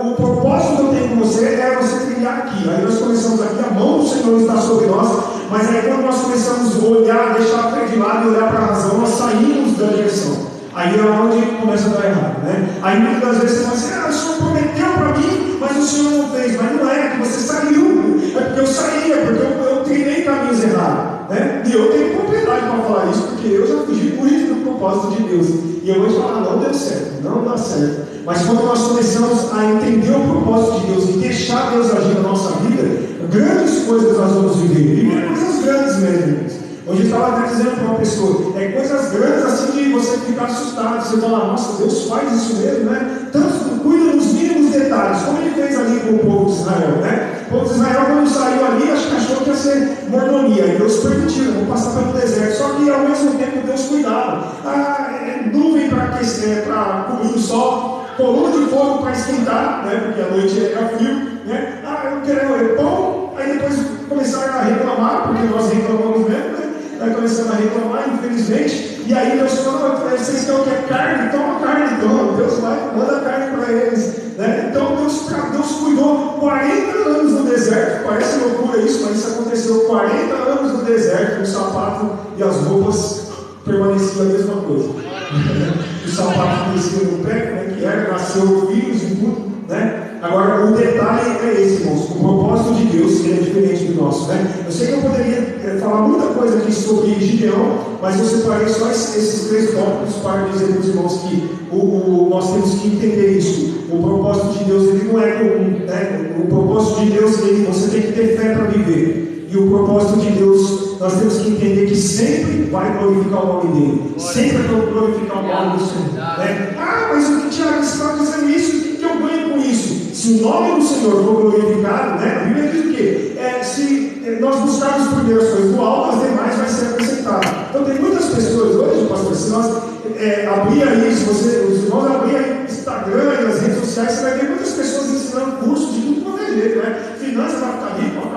o propósito que eu tenho com você é você trilhar aqui. Aí nós começamos aqui, a mão do Senhor está sobre nós, mas aí quando nós começamos a olhar, deixar a fé de lado e olhar para a razão, nós saímos da direção. Aí é onde começa a dar errado, né? Aí muitas das vezes você fala assim, o Senhor prometeu para mim, mas o Senhor não fez. Mas não é, que você saiu, é porque eu saí, é porque eu trilhei caminhos errados, né? E eu tenho propriedade para falar isso, porque eu já fugi muito do propósito de Deus. E eu vou te falar, não deu certo, não dá certo. Mas quando nós começamos a entender o propósito de Deus e deixar Deus agir na nossa vida, grandes coisas nós vamos viver. E coisas grandes mesmo. Hoje eu estava até dizendo para uma pessoa, coisas grandes assim de você ficar assustado, você fala, nossa, Deus faz isso mesmo, né? Tanto cuida nos mínimos detalhes, como ele fez ali com o povo de Israel, né? O povo de Israel, quando saiu ali, acho que achou que ia ser mordomia, e Deus permitiu, vou passar pelo deserto, só que ao mesmo tempo Deus cuidava. Nuvem para aquecer, para cobrir o sol, coluna de fogo para esquentar, né? Porque a noite era frio, né? Eu quero pão, aí depois começaram a reclamar, porque nós reclamamos mesmo, né? Aí começando a reclamar, infelizmente, e aí Deus falou, vocês querem o que é carne? Toma carne, então. Deus vai, manda carne para eles, né? Então Deus cuidou 40 anos no deserto, parece loucura isso, mas isso aconteceu 40 anos no deserto, o sapato e as roupas permaneciam a mesma coisa. O sapato cresceu no pé, né, que era, nasceu filhos e tudo, né? Agora, o detalhe é esse, irmãos, o propósito de Deus é diferente do nosso, né? Eu sei que eu poderia falar muita coisa aqui sobre Gideão, mas eu separei só esses 3 tópicos para dizer para os irmãos que nós temos que entender isso. O propósito de Deus, ele não é comum, né? O propósito de Deus, você tem que ter fé para viver. E o propósito de Deus, nós temos que entender que sempre vai glorificar o nome dele. Sempre vai glorificar o nome do Senhor, né? Mas o que Tiago está dizendo isso? O que eu ganho com isso? Se o nome do Senhor for glorificado, né? A Bíblia diz o quê? Se nós buscarmos primeiro as coisas do alto, as demais vai ser acrescentado. Então tem muitas pessoas hoje, pastor, se nós abrir aí, se os irmãos abrirem aí Instagram e as redes sociais, você vai ver muitas pessoas ensinando cursos de tudo quanto é jeito, né? Finanças para ficar rico,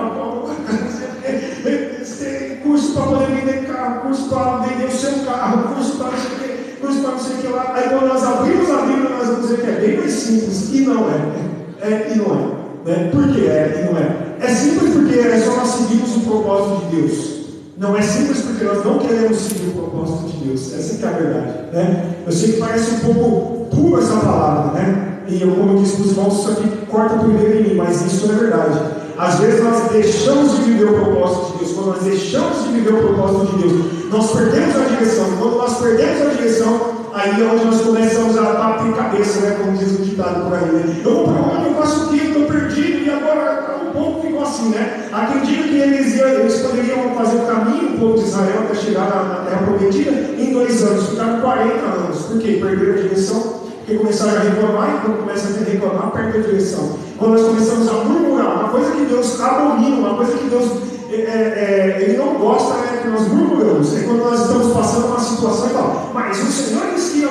curso para poder vender carro, curso para vender o seu carro, curso para não sei o que, curso para não sei o que lá. Aí quando nós abrimos a Bíblia, nós vamos dizer que é bem mais simples, e não é. E não é. Né? Por que e não é? É simples porque é só nós seguirmos o propósito de Deus. Não é simples porque nós não queremos seguir o propósito de Deus. Essa que é a verdade. Né? Eu sei que parece um pouco dura essa palavra, né? E eu, como eu disse para os irmãos, isso aqui corta primeiro em mim, mas isso é verdade. Às vezes nós deixamos de viver o propósito de Deus. Quando nós deixamos de viver o propósito de Deus, nós perdemos a direção. Quando nós perdemos a direção, aí é onde nós começamos a bater cabeça, né? Como diz o ditado por aí, né? Eu vou para onde, eu faço o quê? Estou perdido, e agora o povo ficou assim, né? Há quem diga que eles poderiam fazer o caminho, o povo de Israel, até chegar na Terra Prometida, em 2 anos. Ficaram 40 anos. Por quê? Perderam a direção. Porque começaram a reclamar, e quando começa a reclamar, perde a direção. Quando nós começamos a murmurar, uma coisa que Deus abomina, uma coisa que Deus Ele não gosta, né, que nós murmuramos. É quando nós estamos passando uma situação e falamos, mas o Senhor disse que ia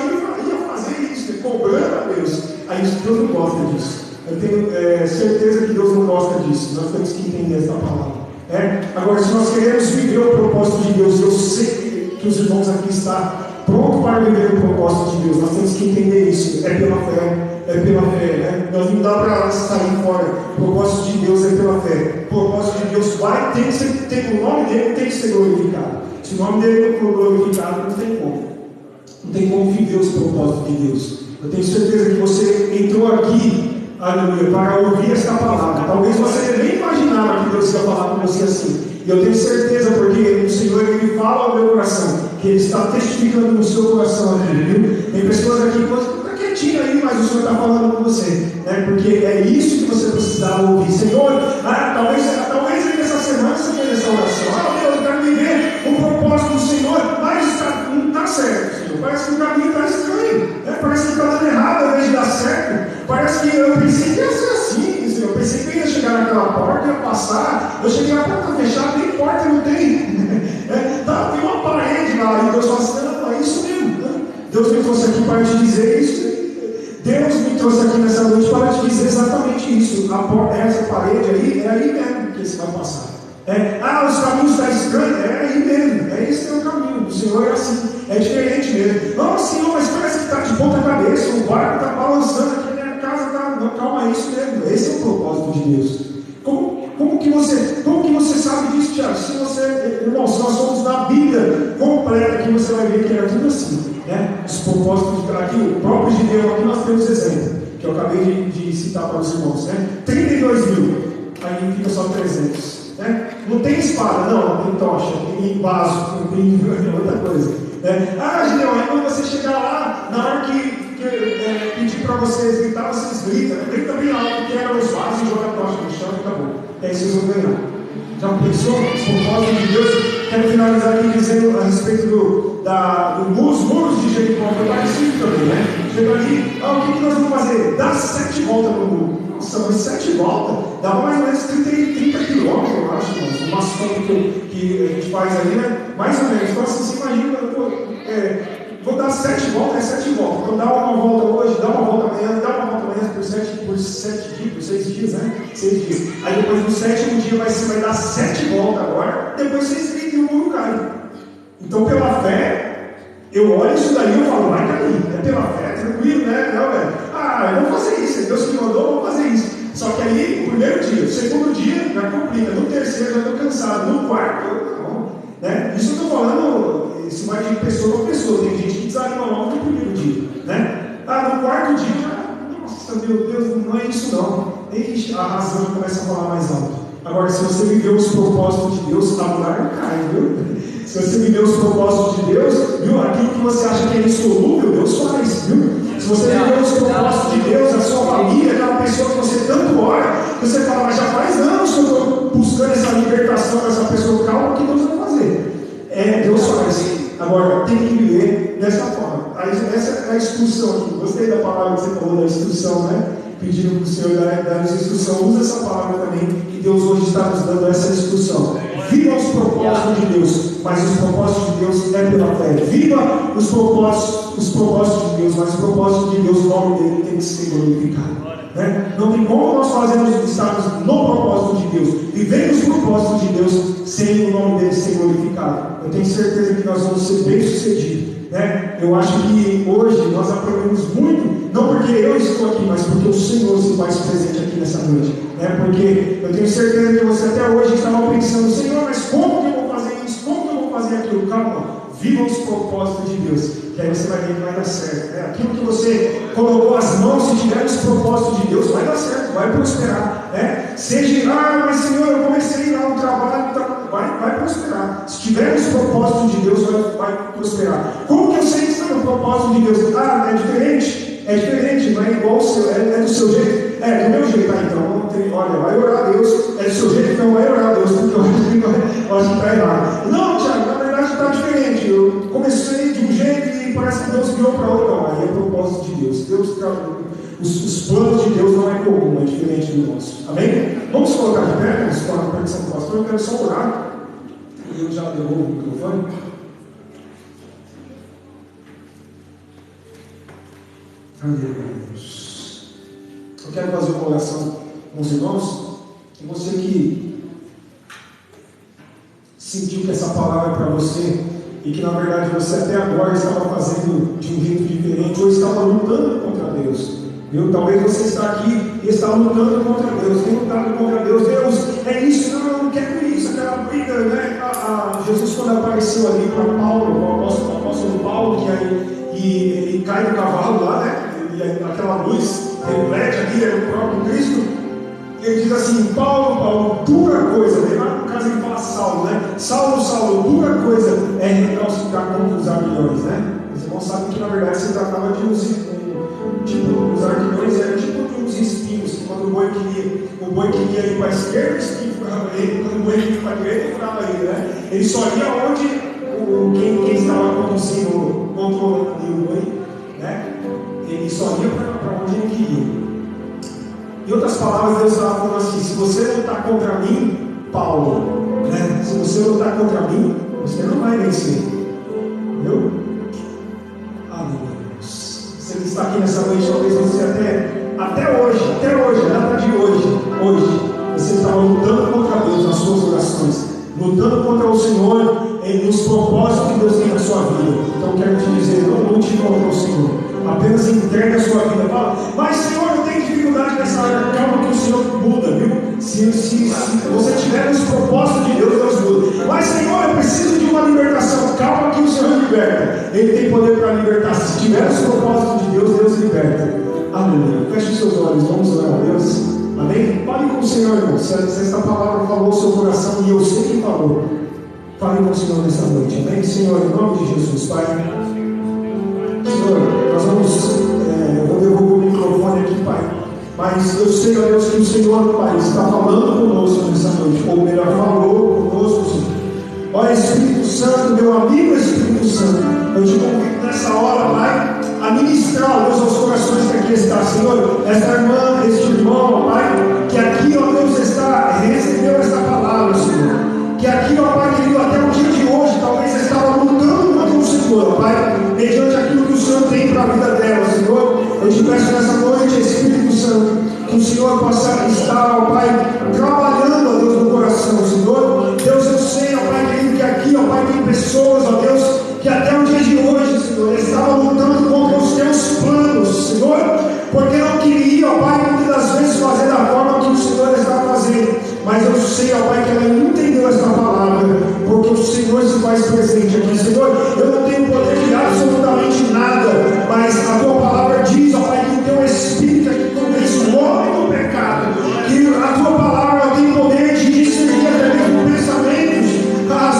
fazer isso, cobrando a Deus. Aí Deus não gosta disso. Eu tenho certeza que Deus não gosta disso. Nós temos que entender essa palavra. Agora, se nós queremos viver o propósito de Deus, eu sei que os irmãos aqui estão pronto para viver o propósito de Deus. Nós temos que entender isso. É pela fé, né? Nós não dá para sair fora. O propósito de Deus é pela fé. O propósito de Deus o nome dele tem que ser glorificado. Se o nome dele não for glorificado, não tem como. Não tem como viver os propósitos de Deus. Eu tenho certeza que você entrou aqui, aleluia, para ouvir esta palavra. Talvez você nem imaginava que Deus ia falar com você assim. E eu tenho certeza, porque o Senhor ele fala ao meu coração, que Ele está testificando no seu coração aqui, viu? Tem pessoas aqui que estão quietinhas aí, mas o Senhor está falando com você, né? Porque é isso que você precisava ouvir. Senhor, talvez aí nessa semana você fez essa oração. Deus, eu quero viver o propósito do Senhor, mas não está certo, Senhor. Parece que o caminho está estranho, né? Parece que está dando errado ao invés de dar certo. Parece que eu pensei que ia ser assim, Senhor. Eu pensei que eu ia chegar naquela porta, ia passar. Eu cheguei na porta fechada, nem porta não tem. Tem uma parede lá, e Deus fala assim: não, é isso mesmo. Deus me trouxe aqui para te dizer isso. Deus me trouxe aqui nessa noite para te dizer exatamente isso. Essa parede aí, é aí mesmo que você vai passar. Os caminhos estão estranhos, é aí mesmo. Esse é o caminho. O Senhor é assim, é diferente mesmo. Não, Senhor, mas parece que está de ponta cabeça, o barco está balançando aqui, minha casa está. Não, calma, é isso mesmo. Esse é o propósito de Deus. Como que você sabe disso, Tiago? Irmão, se nós somos na Bíblia completa, que você vai ver que era tudo assim, né? Os propósitos de aqui, o próprio Gideão, aqui nós temos exemplo, que eu acabei de citar para os irmãos, né? 32 mil, aí fica só 300, né? Não tem espada, não tem tocha, tem vaso, tem outra coisa, né? Gideão, aí quando você chegar lá, na hora que pedir para vocês gritar, vocês gritam, né? Grita bem alto, quebra os vasos e joga a tocha no chão e acabou. Aí vocês vão ganhar. Já pensou? Os propósitos de Deus. Quero finalizar aqui dizendo a respeito dos muros de Jericó. Foi parecido também, né? Chega ali, o que nós vamos fazer? Dá 7 voltas no muro. Nossa, mas 7 voltas? Dá mais ou menos 30 quilômetros, eu acho, mas o máximo que a gente faz ali, né? Mais ou menos. Então, assim, você imagina, vou dar 7 voltas, é 7 voltas. Então dá uma volta hoje, dá uma volta amanhã, dá uma volta amanhã por 6 dias, né? 6 dias. Aí depois no 7º dia você vai dar 7 voltas agora, depois 6 dias e o muro cai. Então pela fé, eu olho isso daí e falo, vai cair. É pela fé, tranquilo, né? Não, eu vou fazer isso, é Deus que mandou, eu vou fazer isso. Só que aí, o primeiro dia, o segundo dia, já complica, no terceiro já estou cansado, no quarto, não. Né? Isso eu estou falando. Isso vai de pessoa para pessoa. Tem gente que desanima logo no primeiro dia, né? No quarto dia, nossa, meu Deus, não é isso não. Ixi, a razão começa a falar mais alto. Agora, se você viver os propósitos de Deus, a mulher não cai, viu? Se você viver os propósitos de Deus, viu? Aquilo que você acha que é insolúvel, Deus faz, viu? Se você viver os propósitos de Deus, a sua família, aquela pessoa que você tanto ora, você fala, mas já faz anos que eu estou buscando essa libertação dessa pessoa, calma, o que Deus vai fazer? Deus faz. Agora, tem que viver dessa forma. Essa é a instrução aqui. Gostei da palavra que você falou da instrução, né? Pedindo para o Senhor dar-nos instrução. Usa essa palavra também, que Deus hoje está nos dando essa instrução. Viva os propósitos de Deus, mas os propósitos de Deus é pela fé. Viva os propósitos de Deus, mas os propósitos de Deus, o nome dele tem que ser glorificado. Né? Não tem como nós estarmos no propósito de Deus, vivendo os propósitos de Deus, sem o nome dele ser glorificado. Eu tenho certeza que nós vamos ser bem-sucedidos. Né? Eu acho que hoje nós aprendemos muito, não porque eu estou aqui, mas porque o Senhor se faz presente aqui nessa noite. Né? Porque eu tenho certeza que você até hoje estava pensando, Senhor, mas como que eu vou fazer isso? Como que eu vou fazer aquilo? Calma, viva os propósitos de Deus, que aí você vai ver que vai dar certo. Né? Aquilo que você colocou as mãos, se tiver os propósitos de Deus, vai dar certo, vai prosperar. Né? Seja, mas Senhor, eu comecei lá no trabalho, vai prosperar. Se tiver os propósitos de Deus, vai prosperar. Como que eu sei que está no propósito de Deus? É diferente? É diferente, não é igual o seu, é do seu jeito? Do meu jeito, então, olha, vai orar a Deus, é do seu jeito, então vai orar a Deus, porque eu acho que está errado. Não, Tiago, na verdade está diferente. Eu comecei de um jeito e parece que Deus virou para outro. Não, aí é o propósito de Deus. Os planos de Deus não é comum, é diferente do nosso. Amém? Vamos colocar de pé, vamos falar com a petição do pastor. Eu quero só orar. E eu já devolvo o microfone. Deus. Eu quero fazer uma oração com os irmãos. E você que sentiu que essa palavra é para você, e que na verdade você até agora estava fazendo de um jeito diferente ou estava lutando contra Deus. Viu? Talvez você está aqui e está lutando contra Deus, tem lutado contra Deus. Deus, é isso, não, eu não quero isso, aquela briga, né? Jesus, quando apareceu ali para Paulo, o apóstolo Paulo, que ele cai do cavalo lá, né? E aquela luz reflete ali, é o próprio Cristo. Ele diz assim: Paulo, dura coisa, né? Lá no caso ele fala Saulo, né? Saulo, dura coisa é recalcitrar contra os aguilhões, né? Os irmãos sabem que na verdade se tratava de os aguilhões eram tipo de uns espinhos, que quando o boi queria ir para a esquerda, o espinho furava ele, quando o boi queria ir para a direita, ele furava ele, né? Ele só ia onde quem estava conduzindo, controlando ali o boi, né? Ele só ia para onde ele queria. Em outras palavras, Deus estava falando assim: se você lutar contra mim, Paulo, né? Se você lutar contra mim, você não vai vencer. Entendeu? Aleluia. Você que está aqui nessa noite, talvez você até hoje, data de hoje, você estava lutando contra Deus nas suas orações, lutando contra o Senhor nos propósitos que Deus tem na sua vida. Então quero te dizer, não lute contra o Senhor, apenas entregue a sua vida. Fala: mas Senhor, eu tenho dificuldade nessa área. Calma que o Senhor muda, viu? Se você tiver os propósitos de Deus, Deus muda. Mas Senhor, eu preciso de uma libertação. Calma que o Senhor liberta. Ele tem poder para libertar. Se tiver os propósitos de Deus, Deus liberta. Aleluia. Feche os seus olhos, vamos orar a Deus. Amém? Fale com o Senhor, irmão. Se esta palavra falou o seu coração, e eu sei que falou, fale com o Senhor nessa noite. Amém? Senhor, em nome de Jesus, Pai. Senhor, nós eu vou devolver o microfone aqui, Pai. Mas eu sei, ó Deus, que o Senhor, Pai, está falando conosco nessa noite, ou melhor, falou conosco, Senhor. Ó Espírito Santo, meu amigo Espírito Santo, eu te convido nessa hora, Pai, a ministrar, ó Deus, aos corações que aqui está, Senhor. Esta irmã, este irmão, ó Pai, que aqui, ó Deus, recebeu esta palavra, Senhor. Que aqui, ó Pai querido, até o dia de hoje, talvez estava lutando contra o Senhor, ó Pai, mediante aquilo que o Senhor tem para a vida dela, Senhor. Eu te peço nessa noite, Espírito Santo, que o Senhor possa estar, ó Pai, trabalhando, ó Deus, no coração, Senhor. Deus, eu sei, ó Pai querido, que aqui, ó Pai, tem pessoas, ó Deus, que até o dia de hoje, Senhor, estavam lutando contra os teus planos, Senhor, porque não queria, ó Pai, muitas das vezes fazer da forma que o Senhor está fazendo. Mas eu sei, ó Pai, que ela entendeu esta palavra, porque o Senhor se faz presente aqui. Senhor, eu não tenho poder de absolutamente nada, mas a tua palavra diz, ó Pai, que o teu Espírito é que convence o homem do pecado, que a tua palavra tem poder de discernir até mesmo pensamentos,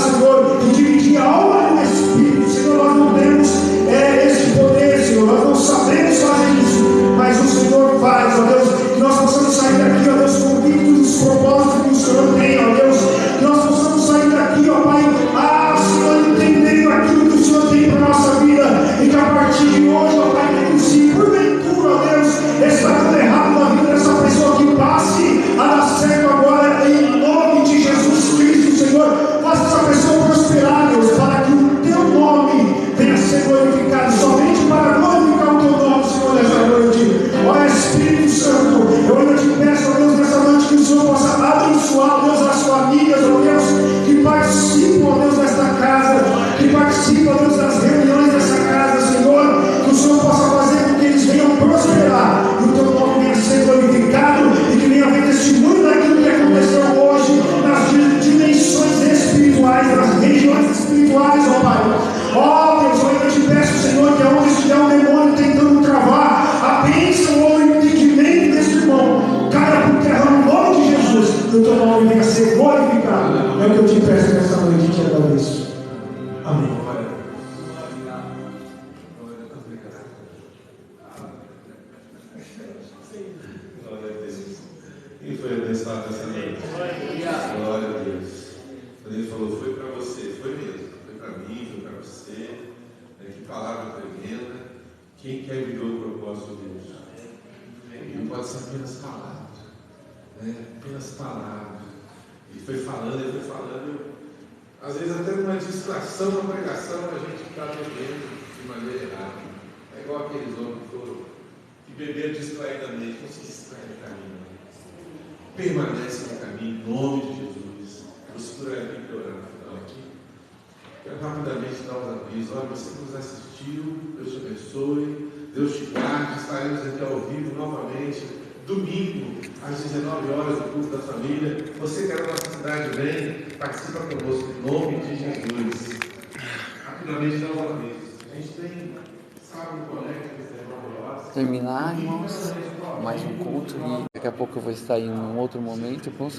Senhor, e dividir a alma e o Espírito. Senhor, nós não temos esse poder, Senhor, nós não sabemos fazer isso, mas o Senhor faz, ó Deus, que nós possamos sair daqui, ó Deus, convictos dos propósitos que o Senhor tem, ó Deus, que nós possamos sair daqui, ó Pai, Senhor, entendendo aquilo que o Senhor tem para a nossa vida, e que a partir de hoje, ó Pai, que se porventura, ó Deus, está tudo errado na vida dessa pessoa, que passe a dar certo agora, em nome de Jesus Cristo, Senhor. Faça essa pessoa prosperar, Deus, para que o teu nome venha a ser glorificado, somente para glorificar o teu nome, Senhor, nessa noite. Ó Espírito Santo, eu ainda te peço, ó Deus, nessa noite, que o Senhor possa abençoar, Deus, as famílias, ó Deus, que participam, ó Deus, desta casa, que participam, ó Deus, das reuniões dessa casa, Senhor, que o Senhor possa fazer com que eles venham prosperar, e o teu nome venha a ser glorificado, e que venha haver testemunho daquilo que aconteceu hoje, nas dimensões espirituais, nas regiões espirituais, ó Pai. Ó Deus, eu ainda te peço, Senhor, que aonde estiver um demônio tentando travar a bênção ou o entendimento desse irmão, caia por terra no nome de Jesus, e o teu nome venha a ser glorificado. É o que eu te peço nesta noite e te agradeço. Amém. Glória a Deus. Quem foi abençoado essa noite? Glória a Deus. Quando ele falou, foi para você, foi mesmo. Foi para mim, foi para você. Que palavra tremenda. Quem quer viver o propósito de Deus? Não pode ser apenas palavras, né? Apenas palavras. E foi falando. Às vezes até numa distração, na pregação, a gente está bebendo de maneira errada. É igual aqueles homens que beberam distraidamente. Não se distrai no caminho. Permanece no caminho, em nome de Jesus. Costura aqui para orar no final aqui. quero rapidamente dar os avisos. Olha, você que nos assistiu, Deus te abençoe, Deus te guarde. Estaremos aqui ao vivo novamente, domingo, às 19 horas, no culto da família. Você que é da nossa cidade, vem, participa conosco, em nome de Jesus. Rapidamente dar os avisos. A gente tem sábado conecta, que é 19 horas. Terminar, irmãos, mais um culto e daqui a pouco eu vou estar em um outro momento com o Senhor.